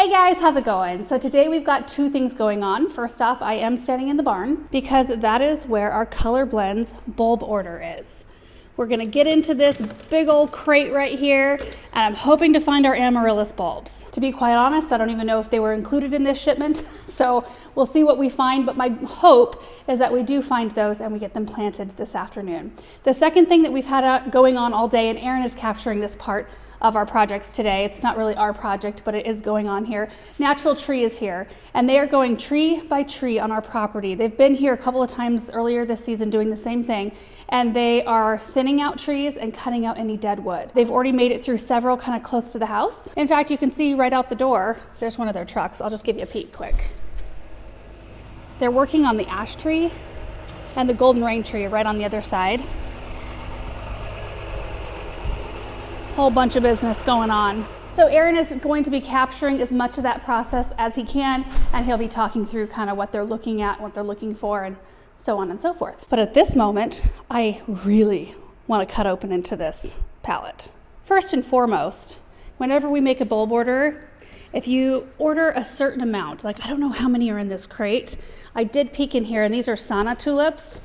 Hey guys, how's it going? So today we've got two things going on. First off, I am standing in the barn because that is where our Color Blends bulb order is. We're gonna get into this big old crate right here, and I'm hoping to find our amaryllis bulbs. To be quite honest, I don't even know if they were included in this shipment, so we'll see what we find, but my hope is that we do find those and we get them planted this afternoon. The second thing that we've had going on all day, and Erin is capturing this part of our projects today. It's not really our project, but it is going on here. Natural Tree is here, and they are going tree by tree on our property. They've been here a couple of times earlier this season doing the same thing, and they are thinning out trees and cutting out any dead wood. They've already made it through several kind of close to the house. In fact, you can see right out the door, there's one of their trucks. I'll just give you a peek quick. They're working on the ash tree and the golden rain tree right on the other side. Whole bunch of business going on. So Erin is going to be capturing as much of that process as he can, and he'll be talking through kind of what they're looking at, what they're looking for, and so on and so forth. But at this moment, I really want to cut open into this pallet. First and foremost, whenever we make a bulb order, if you order a certain amount, like I don't know how many are in this crate, I did peek in here, and these are Sana tulips,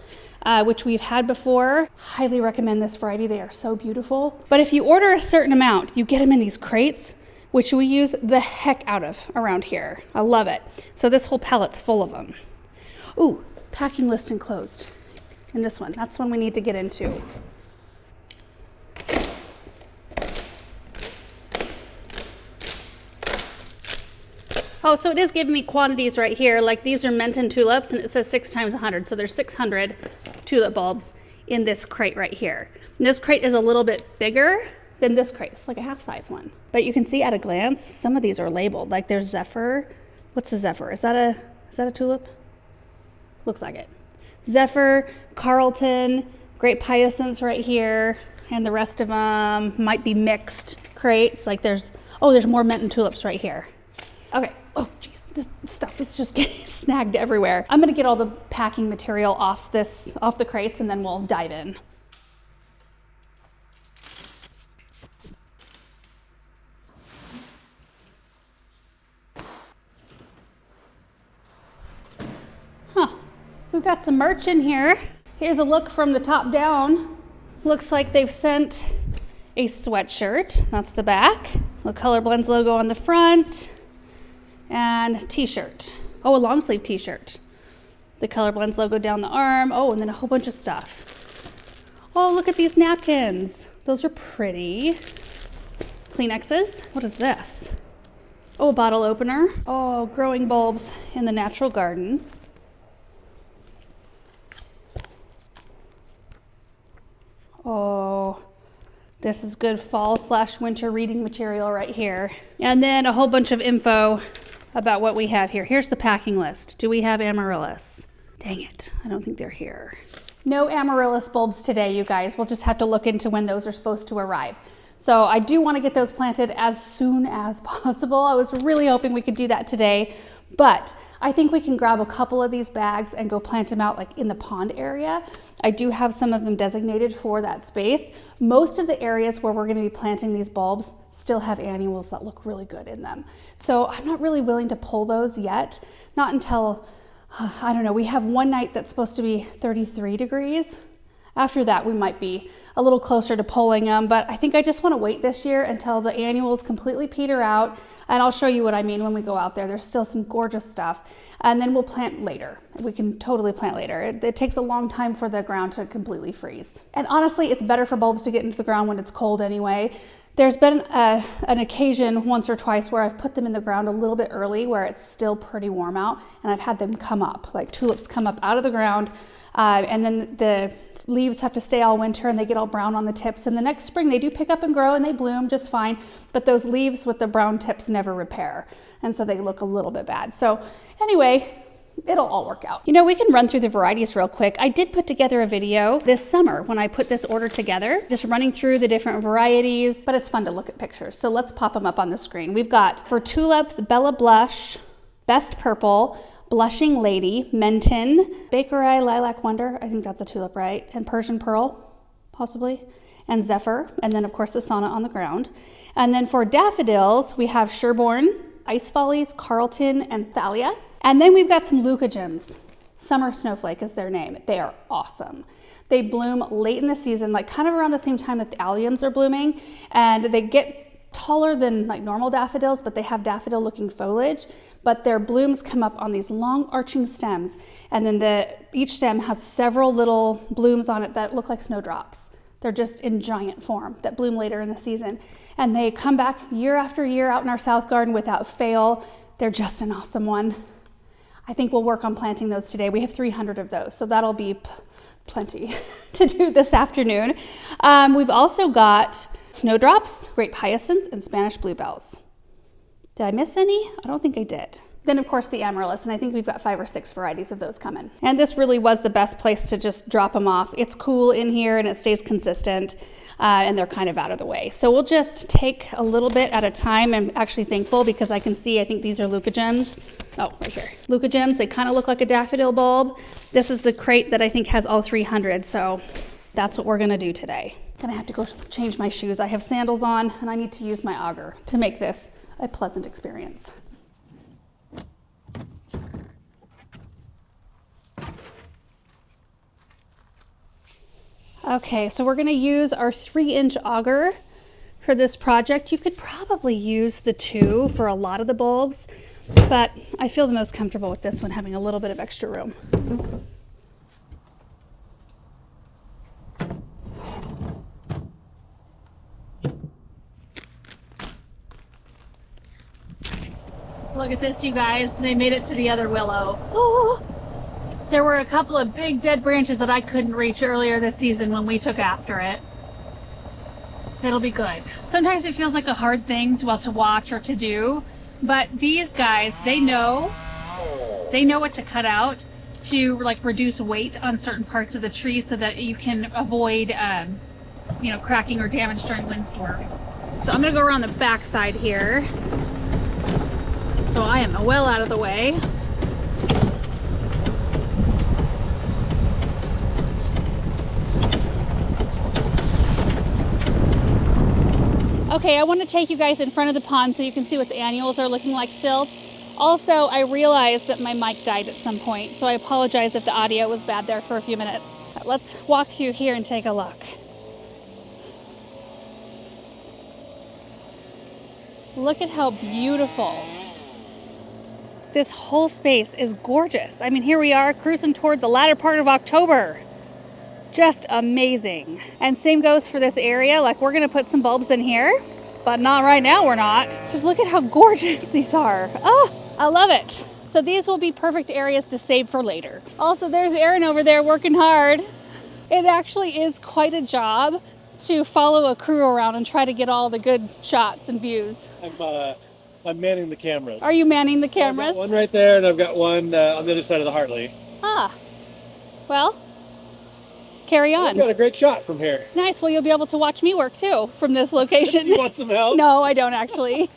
which we've had before. Highly recommend this variety. They are so beautiful. But if you order a certain amount, you get them in these crates, which we use the heck out of around here. I love it. So this whole pallet's full of them. Ooh, packing list enclosed. And this one, that's one we need to get into. Oh, so it is giving me quantities right here. Like these are Menton tulips, and it says 6 times 100. So there's 600 tulip bulbs in this crate right here. And this crate is a little bit bigger than this crate. It's like a half size one. But you can see at a glance, some of these are labeled. Like there's Zephyr. What's a Zephyr? Is that a tulip? Looks like it. Zephyr, Carlton, Great Hyacinths right here, and the rest of them might be mixed crates. Like there's more Menton tulips right here. Okay. Oh, geez, this stuff is just getting snagged everywhere. I'm gonna get all the packing material off the crates, and then we'll dive in. Huh, we've got some merch in here. Here's a look from the top down. Looks like they've sent a sweatshirt. That's the back. The Color Blends logo on the front. And t-shirt. Oh, a long sleeve t-shirt. The Color Blends logo down the arm. Oh, and then a whole bunch of stuff. Oh, look at these napkins. Those are pretty. Kleenexes. What is this? Oh, a bottle opener. Oh, growing bulbs in the natural garden. Oh, this is good fall/winter reading material right here. And then a whole bunch of info about what we have here. Here's the packing list. Do we have amaryllis? Dang it, I don't think they're here. No amaryllis bulbs today, you guys. We'll just have to look into when those are supposed to arrive. So I do want to get those planted as soon as possible. I was really hoping we could do that today, but I think we can grab a couple of these bags and go plant them out like in the pond area. I do have some of them designated for that space. Most of the areas where we're going to be planting these bulbs still have annuals that look really good in them. So I'm not really willing to pull those yet, not until, I don't know, we have one night that's supposed to be 33 degrees. After that, we might be a little closer to pulling them, but I think I just want to wait this year until the annuals completely peter out, and I'll show you what I mean when we go out there. There's still some gorgeous stuff, and then we'll plant later. We can totally plant later. It takes a long time for the ground to completely freeze. And honestly, it's better for bulbs to get into the ground when it's cold anyway. There's been an occasion once or twice where I've put them in the ground a little bit early where it's still pretty warm out, and I've had them come up, like tulips come up out of the ground, and then the leaves have to stay all winter and they get all brown on the tips, and the next spring they do pick up and grow and they bloom just fine, but those leaves with the brown tips never repair, and so they look a little bit bad. So anyway, it'll all work out. You know, we can run through the varieties real quick. I did put together a video this summer when I put this order together, just running through the different varieties, but it's fun to look at pictures. So let's pop them up on the screen. We've got for tulips, Bella Blush, Best Purple, Blushing Lady, Menton, Bakery Lilac Wonder, I think that's a tulip, right? And Persian Pearl, possibly, and Zephyr, and then of course the Sana on the ground. And then for daffodils, we have Sherborne. Ice Follies, Carlton, and Thalia. And then we've got some leucogems. Summer Snowflake is their name. They are awesome. They bloom late in the season, like kind of around the same time that the alliums are blooming, and they get taller than like normal daffodils, but they have daffodil looking foliage, but their blooms come up on these long arching stems, and then each stem has several little blooms on it that look like snowdrops. They're just in giant form that bloom later in the season, and they come back year after year out in our south garden without fail. They're just an awesome one. I think we'll work on planting those today. We have 300 of those, so that'll be plenty to do this afternoon. We've also got snowdrops, grape hyacinths, and Spanish bluebells. Did I miss any? I don't think I did. Then of course the amaryllis, and I think we've got 5 or 6 varieties of those coming. And this really was the best place to just drop them off. It's cool in here and it stays consistent, and they're kind of out of the way. So we'll just take a little bit at a time. I'm actually thankful because I can see, I think these are leucogems. Oh, right here. Leucogems, they kind of look like a daffodil bulb. This is the crate that I think has all 300, so that's what we're gonna do today. Gonna have to go change my shoes. I have sandals on and I need to use my auger to make this a pleasant experience. Okay, so we're gonna use our 3-inch auger for this project. You could probably use the 2 for a lot of the bulbs, but I feel the most comfortable with this one, having a little bit of extra room. Look at this, you guys. They made it to the other willow. Oh. There were a couple of big dead branches that I couldn't reach earlier this season when we took after it. It'll be good. Sometimes it feels like a hard thing to watch or to do, but these guys, they know what to cut out to like reduce weight on certain parts of the tree so that you can avoid cracking or damage during windstorms. So I'm gonna go around the back side here. So I am well out of the way. Okay, I want to take you guys in front of the pond so you can see what the annuals are looking like still. Also, I realized that my mic died at some point, so I apologize if the audio was bad there for a few minutes. But let's walk through here and take a look. Look at how beautiful. This whole space is gorgeous. I mean, here we are cruising toward the latter part of October. Just amazing. And same goes for this area. Like, we're gonna put some bulbs in here, but not right now, we're not. Just look at how gorgeous these are. Oh, I love it. So these will be perfect areas to save for later. Also, there's Erin over there working hard. It actually is quite a job to follow a crew around and try to get all the good shots and views. I'm manning the cameras. Are you manning the cameras? I've got one right there, and I've got one on the other side of the Hartley. Ah, well, carry on. I've got a great shot from here. Nice. Well, you'll be able to watch me work too from this location. You want some help? No, I don't actually.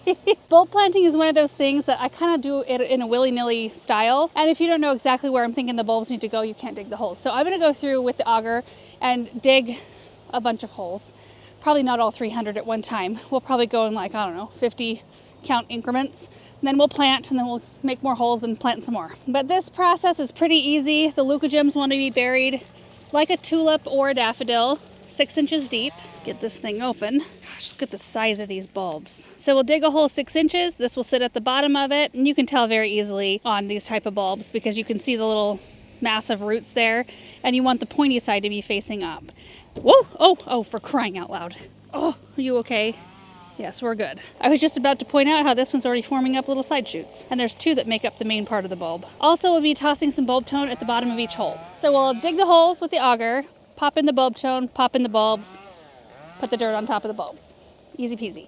Bulb planting is one of those things that I kind of do it in a willy-nilly style. And if you don't know exactly where I'm thinking the bulbs need to go, you can't dig the holes. So I'm going to go through with the auger and dig a bunch of holes. Probably not all 300 at one time. We'll probably go in like, I don't know, 50 count increments. And then we'll plant, and then we'll make more holes and plant some more. But this process is pretty easy. The leucogems want to be buried like a tulip or a daffodil, 6 inches deep. Get this thing open. Gosh, look at the size of these bulbs. So we'll dig a hole 6 inches. This will sit at the bottom of it, and you can tell very easily on these type of bulbs because you can see the little massive roots there, and you want the pointy side to be facing up. Whoa! Oh, for crying out loud. Oh, are you okay? Yes, we're good. I was just about to point out how this one's already forming up little side shoots, and there's 2 that make up the main part of the bulb. Also, we'll be tossing some bulb tone at the bottom of each hole. So we'll dig the holes with the auger, pop in the bulb tone, pop in the bulbs, put the dirt on top of the bulbs. Easy peasy.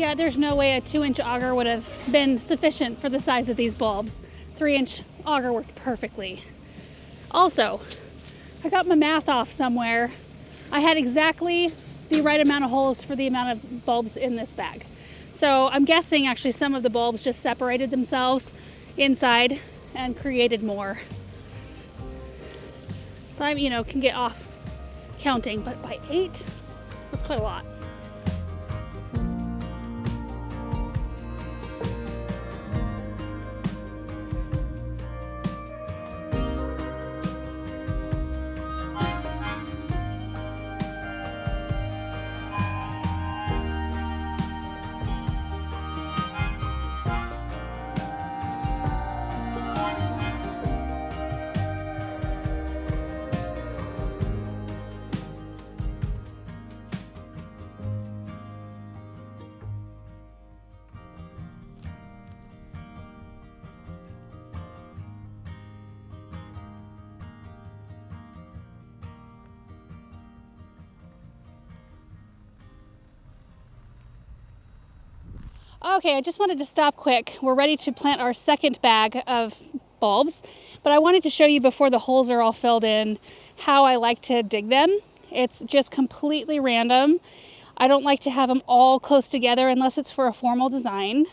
Yeah, there's no way a 2-inch auger would have been sufficient for the size of these bulbs. 3-inch auger worked perfectly. Also, I got my math off somewhere. I had exactly the right amount of holes for the amount of bulbs in this bag. So I'm guessing actually some of the bulbs just separated themselves inside and created more. So I, can get off counting, but by 8, that's quite a lot. Okay, I just wanted to stop quick. We're ready to plant our second bag of bulbs, but I wanted to show you before the holes are all filled in how I like to dig them. It's just completely random. I don't like to have them all close together unless it's for a formal design,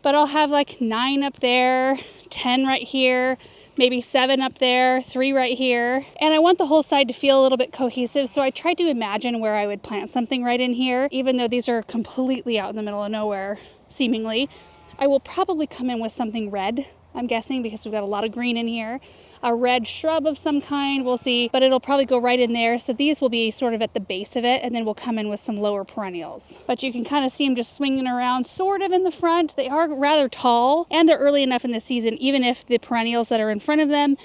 but I'll have like 9 up there, 10 right here, maybe 7 up there, 3 right here. And I want the whole side to feel a little bit cohesive, so I tried to imagine where I would plant something right in here, even though these are completely out in the middle of nowhere, seemingly. I will probably come in with something red, I'm guessing, because we've got a lot of green in here. A red shrub of some kind, we'll see, but it'll probably go right in there. So these will be sort of at the base of it, and then we'll come in with some lower perennials. But you can kind of see them just swinging around sort of in the front. They are rather tall, and they're early enough in the season. Even if the perennials that are in front of them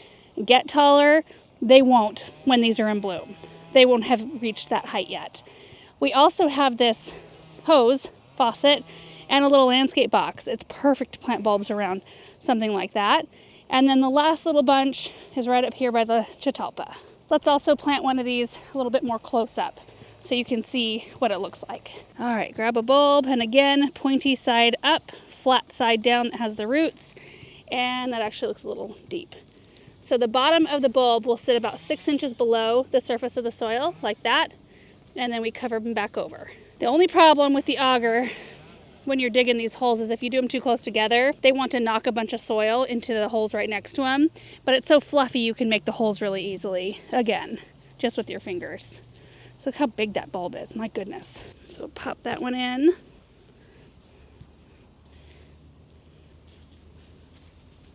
get taller, they won't when these are in bloom. They won't have reached that height yet. We also have this hose faucet and a little landscape box. It's perfect to plant bulbs around something like that. And then the last little bunch is right up here by the catalpa. Let's also plant one of these a little bit more close up so you can see what it looks like. All right, grab a bulb, and again, pointy side up, flat side down that has the roots, and that actually looks a little deep. So the bottom of the bulb will sit about 6 inches below the surface of the soil, like that, and then we cover them back over. The only problem with the auger when you're digging these holes is if you do them too close together, they want to knock a bunch of soil into the holes right next to them. But it's so fluffy you can make the holes really easily, again, just with your fingers. So look how big that bulb is, my goodness. So pop that one in.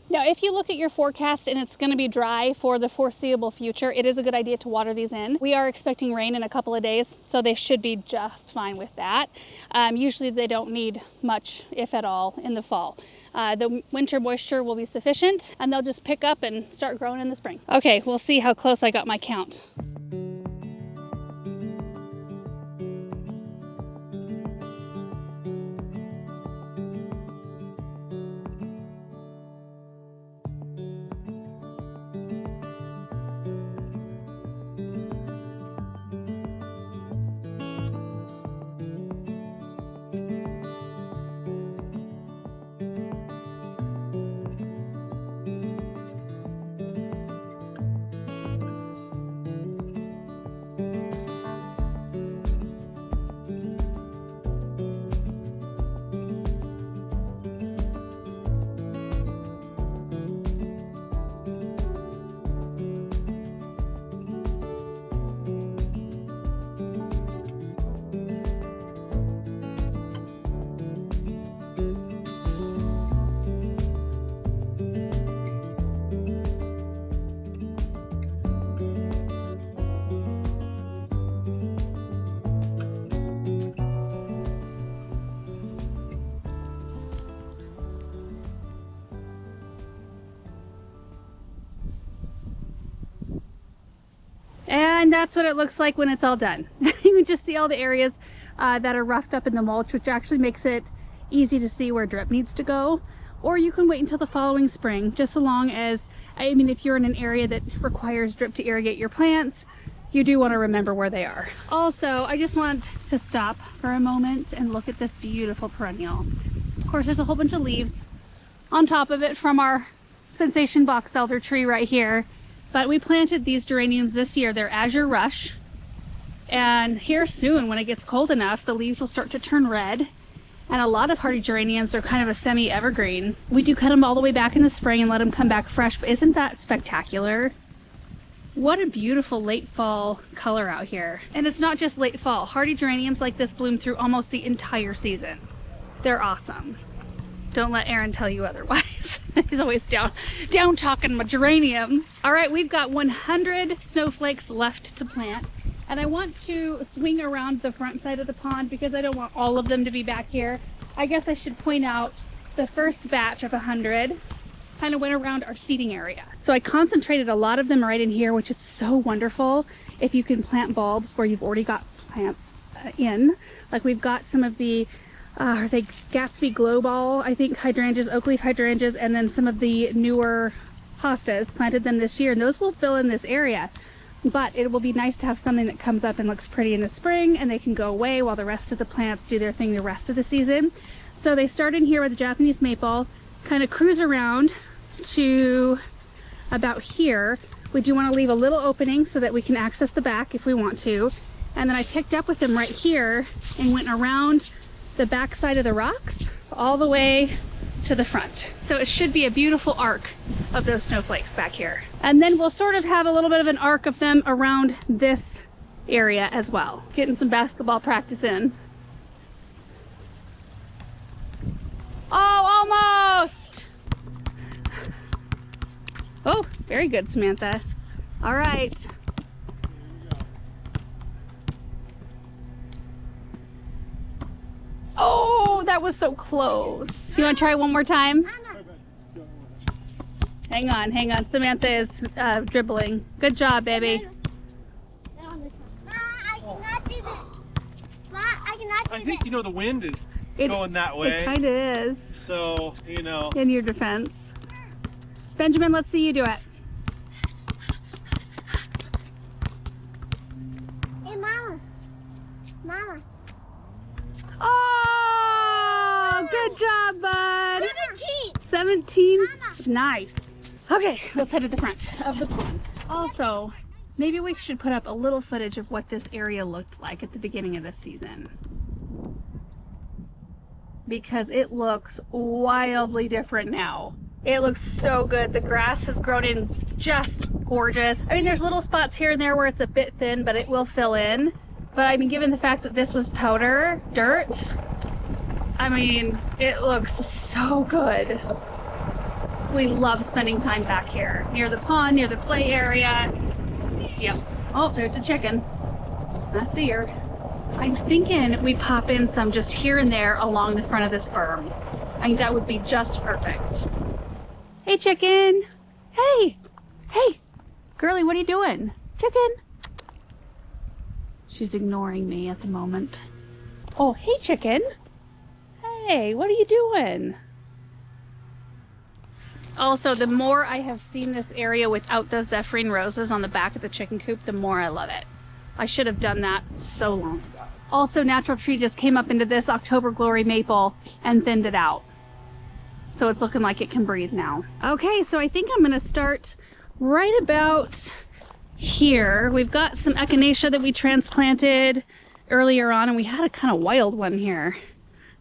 Now, if you look at your forecast and it's going to be dry for the foreseeable future, it is a good idea to water these in. We are expecting rain in a couple of days, so they should be just fine with that. Usually they don't need much, if at all, in the fall. The winter moisture will be sufficient, and they'll just pick up and start growing in the spring. Okay, we'll see how close I got my count. And that's what it looks like when it's all done. You can just see all the areas that are roughed up in the mulch, which actually makes it easy to see where drip needs to go. Or you can wait until the following spring, just so long as, if you're in an area that requires drip to irrigate your plants, you do want to remember where they are. Also, I just want to stop for a moment and look at this beautiful perennial. Of course, there's a whole bunch of leaves on top of it from our Sensation box elder tree right here. But we planted these geraniums this year. They're Azure Rush. And here soon, when it gets cold enough, the leaves will start to turn red. And a lot of hardy geraniums are kind of a semi-evergreen. We do cut them all the way back in the spring and let them come back fresh. But isn't that spectacular? What a beautiful late fall color out here. And it's not just late fall. Hardy geraniums like this bloom through almost the entire season. They're awesome. Don't let Aaron tell you otherwise. He's always down talking my geraniums. All right, we've got 100 snowflakes left to plant. And I want to swing around the front side of the pond because I don't want all of them to be back here. I guess I should point out the first batch of 100 kind of went around our seating area. So I concentrated a lot of them right in here, which is so wonderful if you can plant bulbs where you've already got plants in. Like we've got some of the are they Gatsby Glow Ball, I think, hydrangeas, oak leaf hydrangeas, and then some of the newer hostas, planted them this year, and those will fill in this area. But it will be nice to have something that comes up and looks pretty in the spring, and they can go away while the rest of the plants do their thing the rest of the season. So they start in here with the Japanese maple, kind of cruise around to about here. We do want to leave a little opening so that we can access the back if we want to. And then I picked up with them right here and went around the back side of the rocks all the way to the front. So it should be a beautiful arc of those snowflakes back here. And then we'll sort of have a little bit of an arc of them around this area as well. Getting some basketball practice in. Oh, almost! Oh, very good, Samantha. All right. Oh, that was so close. You want to try one more time? Hang on. Samantha is dribbling. Good job, baby. I cannot do this. I cannot do I think, the wind is going that way. It kind of is. So, In your defense. Benjamin, let's see you do it. Hey, Mama. Mama. Oh, good job, bud. 17. 17. Mama. Nice. Okay, let's head to the front of the pond. Also, maybe we should put up a little footage of what this area looked like at the beginning of this season, because it looks wildly different now. It looks so good. The grass has grown in just gorgeous. I mean, there's little spots here and there where it's a bit thin, but it will fill in. But I mean, given the fact that this was powder dirt, I mean, it looks so good. We love spending time back here, near the pond, near the play area. Yep. Oh, there's a chicken. I see her. I'm thinking we pop in some just here and there along the front of this berm. I think that would be just perfect. Hey, chicken. Hey. Hey. Girly, what are you doing? Chicken. She's ignoring me at the moment. Oh, hey, chicken. Hey, what are you doing? Also, the more I have seen this area without the Zephyrin roses on the back of the chicken coop, the more I love it. I should have done that so long ago. Also, Natural Tree just came up into this October Glory maple and thinned it out. So it's looking like it can breathe now. Okay, so I think I'm gonna start right about here. We've got some echinacea that we transplanted earlier on, and we had a kind of wild one here.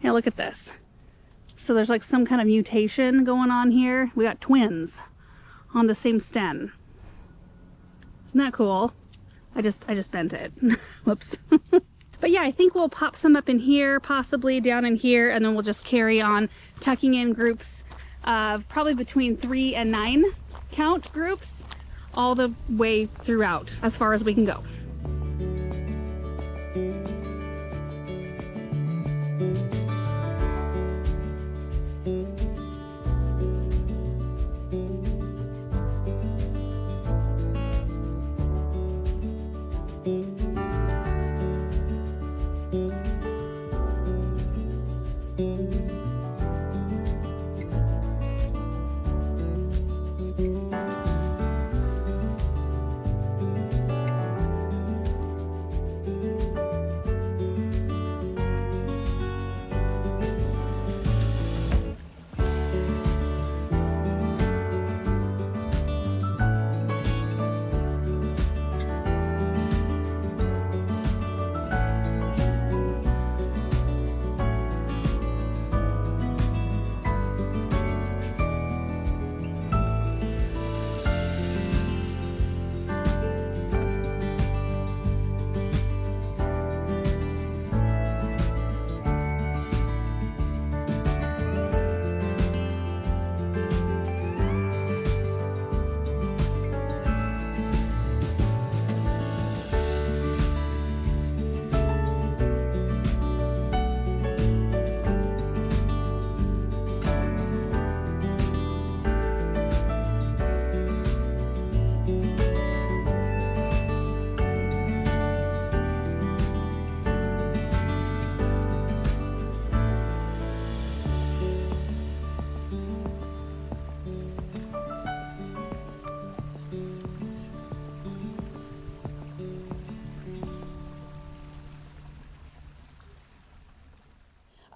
Yeah, look at this. So there's like some kind of mutation going on here. We got twins on the same stem. Isn't that cool? I just bent it. Whoops. But yeah, I think we'll pop some up in here, possibly down in here, and then we'll just carry on tucking in groups of probably between 3 and 9 count groups all the way throughout as far as we can go.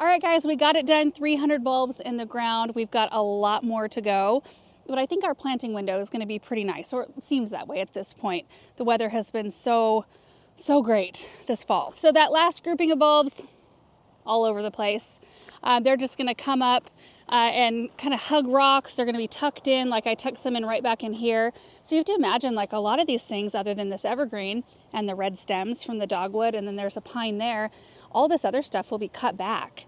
All right, guys, we got it done. 300 bulbs in the ground. We've got a lot more to go, but I think our planting window is going to be pretty nice, or it seems that way at this point. The weather has been so great this fall. So that last grouping of bulbs, all over the place. They're just going to come up and kind of hug rocks. They're going to be tucked in, like I tucked some in right back in here. So you have to imagine, like, a lot of these things, other than this evergreen and the red stems from the dogwood, and then there's a pine there, all this other stuff will be cut back.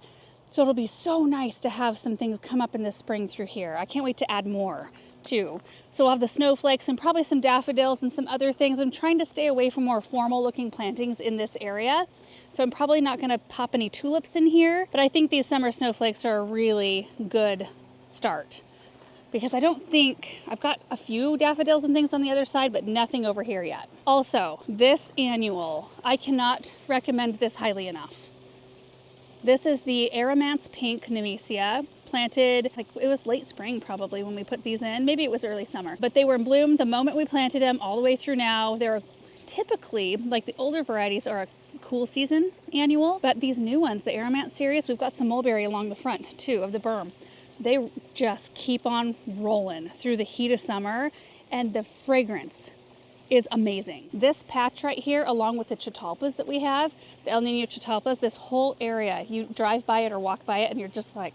So it'll be so nice to have some things come up in the spring through here. I can't wait to add more too. So we'll have the snowflakes and probably some daffodils and some other things. I'm trying to stay away from more formal looking plantings in this area. So I'm probably not going to pop any tulips in here, but I think these summer snowflakes are a really good start, because I don't think, I've got a few daffodils and things on the other side, but nothing over here yet. Also, this annual, I cannot recommend this highly enough. This is the Aramance Pink Nemesia, planted, like, it was late spring probably when we put these in. Maybe it was early summer, but they were in bloom the moment we planted them all the way through now. They're typically, like, the older varieties are a cool season annual, but these new ones, the Aramance series, we've got some mulberry along the front too of the berm. They just keep on rolling through the heat of summer, and the fragrance is amazing. This patch right here, along with the chatalpas that we have, the El Nino chatalpas, this whole area, you drive by it or walk by it and you're just like,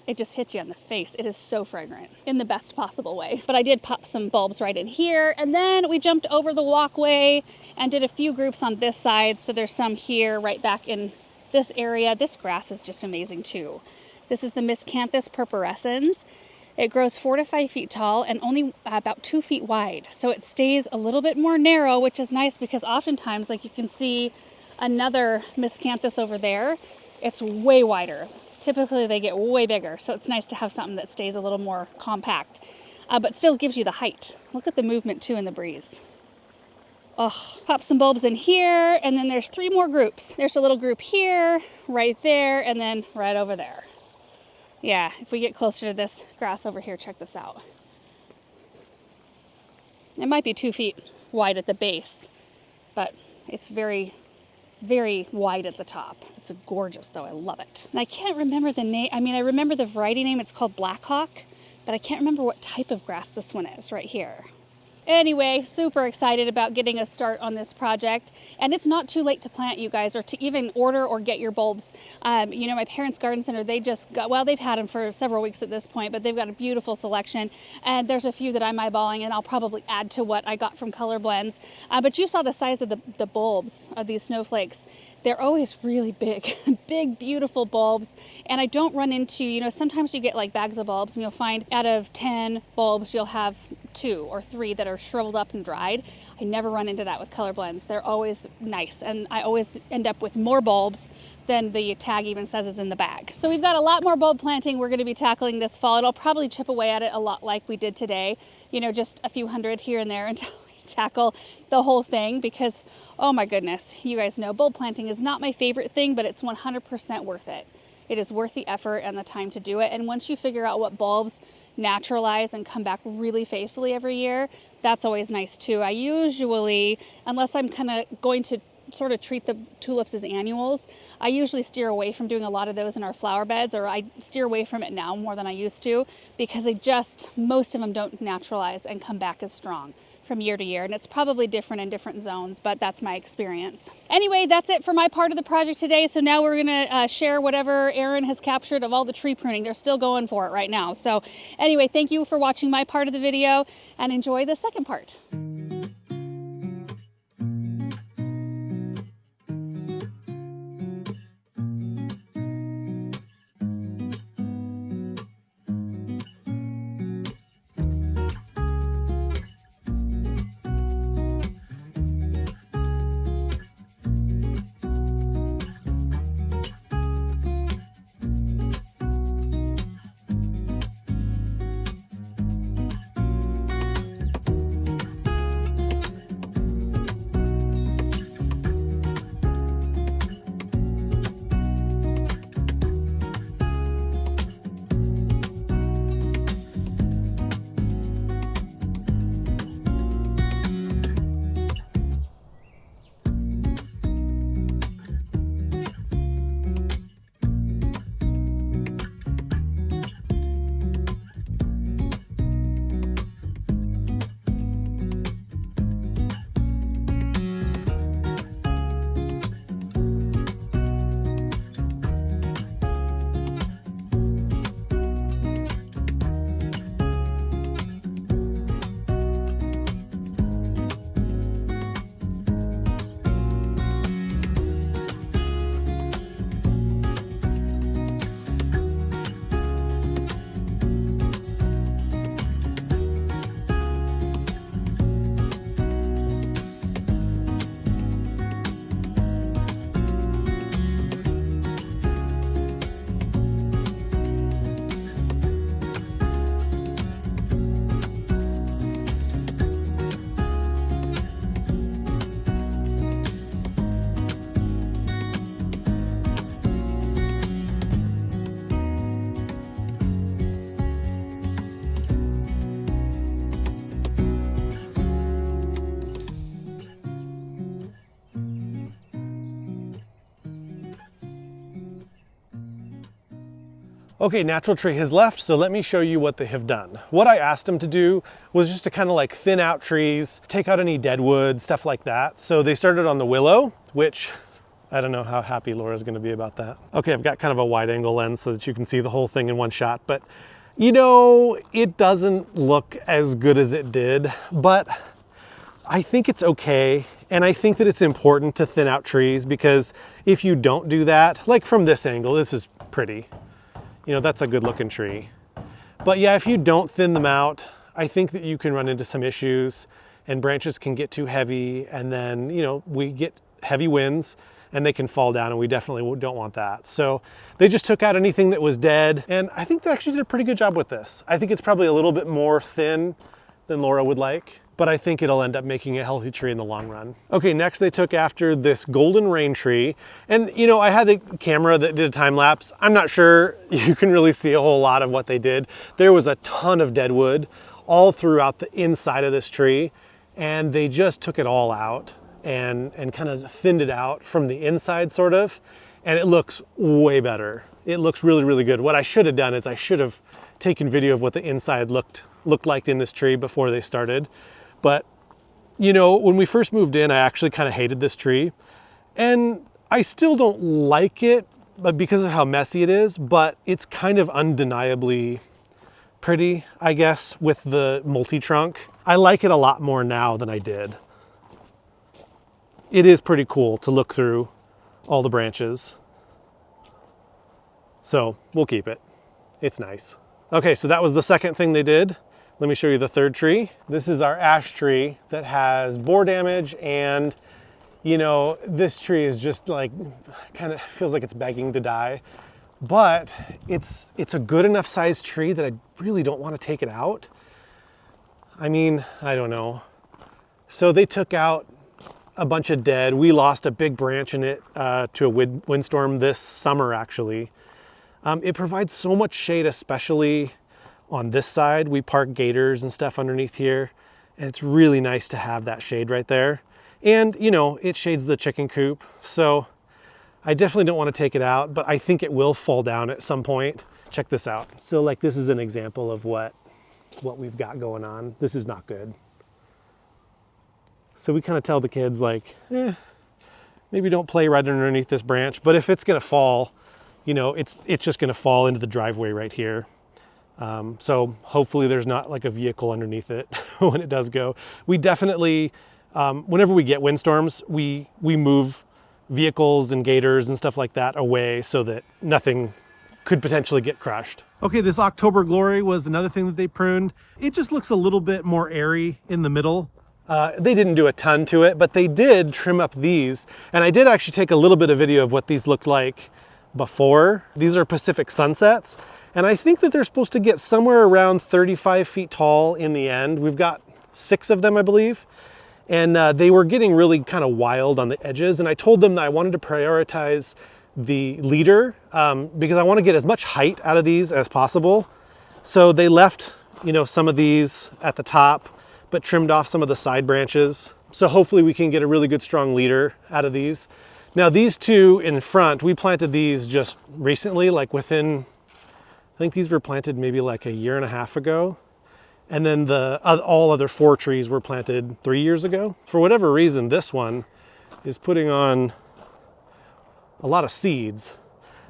it just hits you in the face. It is so fragrant in the best possible way. But I did pop some bulbs right in here, and then we jumped over the walkway and did a few groups on this side. So there's some here right back in this area. This grass is just amazing too. This is the Miscanthus purpurescens. It grows 4 to 5 feet tall and only about 2 feet wide. So it stays a little bit more narrow, which is nice because oftentimes, like, you can see another Miscanthus over there, it's way wider. Typically they get way bigger, so it's nice to have something that stays a little more compact, but still gives you the height. Look at the movement too in the breeze. Oh, pop some bulbs in here, and then there's 3 more groups. There's a little group here, right there, and then right over there. Yeah, if we get closer to this grass over here, check this out. It might be 2 feet wide at the base, but it's very wide at the top. It's gorgeous though, I love it. And I can't remember the name, I mean, I remember the variety name, it's called Blackhawk, but I can't remember what type of grass this one is right here. Anyway, super excited about getting a start on this project. And it's not too late to plant, you guys, or to even order or get your bulbs. You know, my parents' garden center, they just got, well, they've had them for several weeks at this point, but they've got a beautiful selection. And there's a few that I'm eyeballing, and I'll probably add to what I got from Color Blends. But you saw the size of the bulbs of these snowflakes. They're always really big, big, beautiful bulbs. And I don't run into, you know, sometimes you get like bags of bulbs and you'll find out of 10 bulbs, you'll have 2 or 3 that are shriveled up and dried. I never run into that with Color Blends. They're always nice. And I always end up with more bulbs than the tag even says is in the bag. So we've got a lot more bulb planting we're going to be tackling this fall. It'll probably chip away at it a lot like we did today. You know, just a few hundred here and there until we tackle the whole thing, because oh my goodness, you guys know bulb planting is not my favorite thing, but it's 100% worth it. It is worth the effort and the time to do it. And once you figure out what bulbs naturalize and come back really faithfully every year, that's always nice too. I usually, unless I'm kind of going to sort of treat the tulips as annuals, I usually steer away from doing a lot of those in our flower beds, or I steer away from it now more than I used to, because most of them don't naturalize and come back as strong from year to year. And it's probably different in different zones, but that's my experience. Anyway, that's it for my part of the project today. So now we're gonna share whatever Erin has captured of all the tree pruning. They're still going for it right now. So anyway, thank you for watching my part of the video, and enjoy the second part. Okay, Natural Tree has left, so let me show you what they have done. What I asked them to do was just to kind of like thin out trees, take out any dead wood, stuff like that. So they started on the willow, which I don't know how happy Laura's gonna be about that. Okay, I've got kind of a wide angle lens so that you can see the whole thing in one shot, but you know, it doesn't look as good as it did, but I think it's okay. And I think that it's important to thin out trees because if you don't do that, like from this angle, this is pretty. You know, that's a good looking tree. But yeah, if you don't thin them out, I think that you can run into some issues and branches can get too heavy, and then, you know, we get heavy winds and they can fall down, and we definitely don't want that. So they just took out anything that was dead, and I think they actually did a pretty good job with this. I think it's probably a little bit more thin than Laura would like, but I think it'll end up making a healthy tree in the long run. Okay, next they took after this golden rain tree. And you know, I had a camera that did a time lapse. I'm not sure you can really see a whole lot of what they did. There was a ton of dead wood all throughout the inside of this tree, and they just took it all out and kind of thinned it out from the inside sort of, and it looks way better. It looks really, really good. What I should have done is I should have taken video of what the inside looked like in this tree before they started. But, you know, when we first moved in, I actually kind of hated this tree, and I still don't like it, but because of how messy it is, but it's kind of undeniably pretty, I guess, with the multi-trunk. I like it a lot more now than I did. It is pretty cool to look through all the branches. So we'll keep it. It's nice. Okay, so that was the second thing they did. Let me show you the third tree. This is our ash tree that has boar damage, and you know, this tree is just like, kind of feels like it's begging to die, but it's a good enough sized tree that I really don't want to take it out. I mean, I don't know. So they took out a bunch of dead. We lost a big branch in it to a windstorm this summer, actually. It provides so much shade, especially on this side. We park gators and stuff underneath here, and it's really nice to have that shade right there. And you know, it shades the chicken coop, so I definitely don't want to take it out, but I think it will fall down at some point. Check this out. So like, this is an example of what we've got going on. This is not good. So we kind of tell the kids like, maybe don't play right underneath this branch, but if it's gonna fall, you know, it's just gonna fall into the driveway right here. So hopefully there's not like a vehicle underneath it when it does go. We definitely, whenever we get windstorms, we move vehicles and gators and stuff like that away so that nothing could potentially get crushed. Okay, this October Glory was another thing that they pruned. It just looks a little bit more airy in the middle. They didn't do a ton to it, but they did trim up these. And I did actually take a little bit of video of what these looked like before. These are Pacific Sunsets. And I think that they're supposed to get somewhere around 35 feet tall in the end. We've got 6 of them, I believe. And they were getting really kind of wild on the edges. And I told them that I wanted to prioritize the leader because I want to get as much height out of these as possible. So they left, you know, some of these at the top, but trimmed off some of the side branches. So hopefully we can get a really good strong leader out of these. Now these two in front, we planted these just recently, like within, I think these were planted maybe like a year and a half ago. And then the all other 4 trees were planted 3 years ago. For whatever reason, this one is putting on a lot of seeds.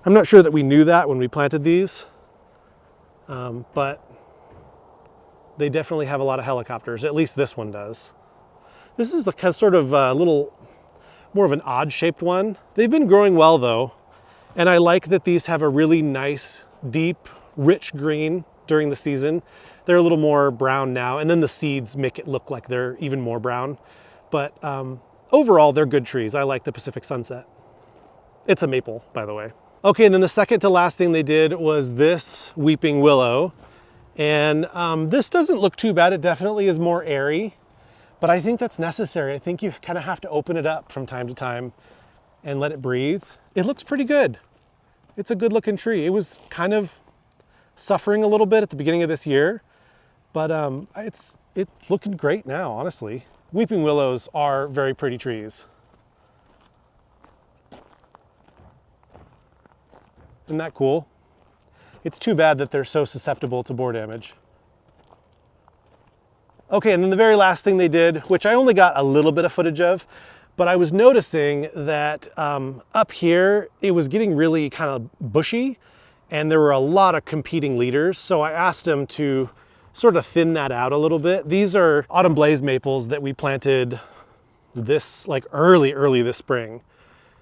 I'm not sure that we knew that when we planted these, but they definitely have a lot of helicopters. At least this one does. This is the sort of little, more of an odd shaped one. They've been growing well though. And I like that these have a really nice, deep, rich green during the season. They're a little more brown now, and then the seeds make it look like they're even more brown. But overall, they're good trees. I like the Pacific Sunset. It's a maple, by the way. Okay, and then the second to last thing they did was this weeping willow. And this doesn't look too bad. It definitely is more airy, but I think that's necessary. I think you kind of have to open it up from time to time and let it breathe. It looks pretty good. It's a good looking tree. It was kind of suffering a little bit at the beginning of this year, but it's looking great now, honestly. Weeping willows are very pretty trees. Isn't that cool? It's too bad that they're so susceptible to boar damage. Okay, and then the very last thing they did, which I only got a little bit of footage of, but I was noticing that up here, it was getting really kind of bushy, and there were a lot of competing leaders. So I asked them to sort of thin that out a little bit. These are autumn blaze maples that we planted this like early this spring,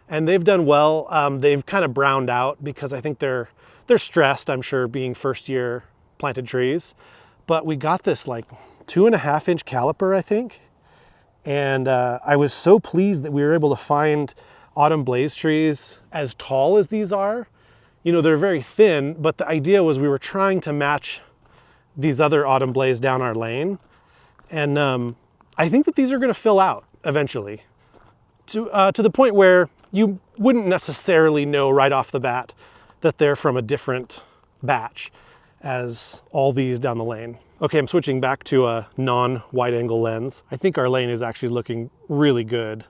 and they've done well. They've kind of browned out because I think they're stressed, I'm sure, being first year planted trees. But we got this like 2.5-inch caliper, I think. And I was so pleased that we were able to find autumn blaze trees as tall as these are. You know, they're very thin, but the idea was we were trying to match these other autumn blaze down our lane. And I think that these are gonna fill out eventually to the point where you wouldn't necessarily know right off the bat that they're from a different batch as all these down the lane. Okay, I'm switching back to a non-wide angle lens. I think our lane is actually looking really good.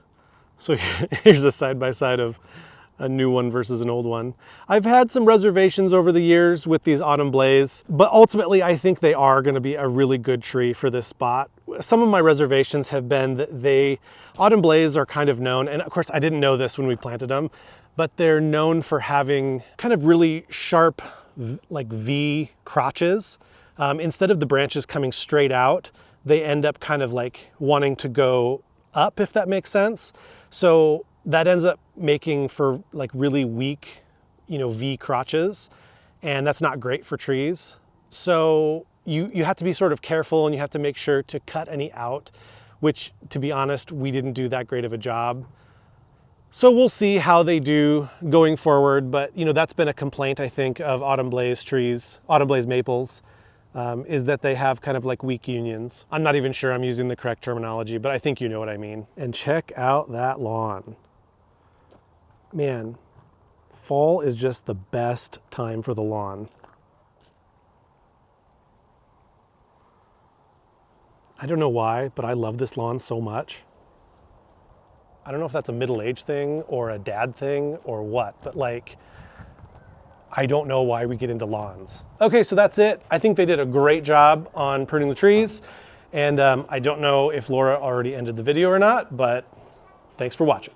So here's a side-by-side of a new one versus an old one. I've had some reservations over the years with these autumn blaze, but ultimately I think they are gonna be a really good tree for this spot. Some of my reservations have been that autumn blaze are kind of known, and of course I didn't know this when we planted them, but they're known for having kind of really sharp, like V crotches. Instead of the branches coming straight out, they end up kind of like wanting to go up, if that makes sense. So that ends up making for like really weak, you know, V crotches, and that's not great for trees. So you have to be sort of careful, and you have to make sure to cut any out, which, to be honest, we didn't do that great of a job. So we'll see how they do going forward, but you know, that's been a complaint, I think, of autumn blaze trees, autumn blaze maples, is that they have kind of like weak unions. I'm not even sure I'm using the correct terminology, but I think you know what I mean. And check out that lawn. Man, fall is just the best time for the lawn. I don't know why, but I love this lawn so much. I don't know if that's a middle-aged thing or a dad thing or what, but like, I don't know why we get into lawns. Okay, so that's it. I think they did a great job on pruning the trees. And I don't know if Laura already ended the video or not, but thanks for watching.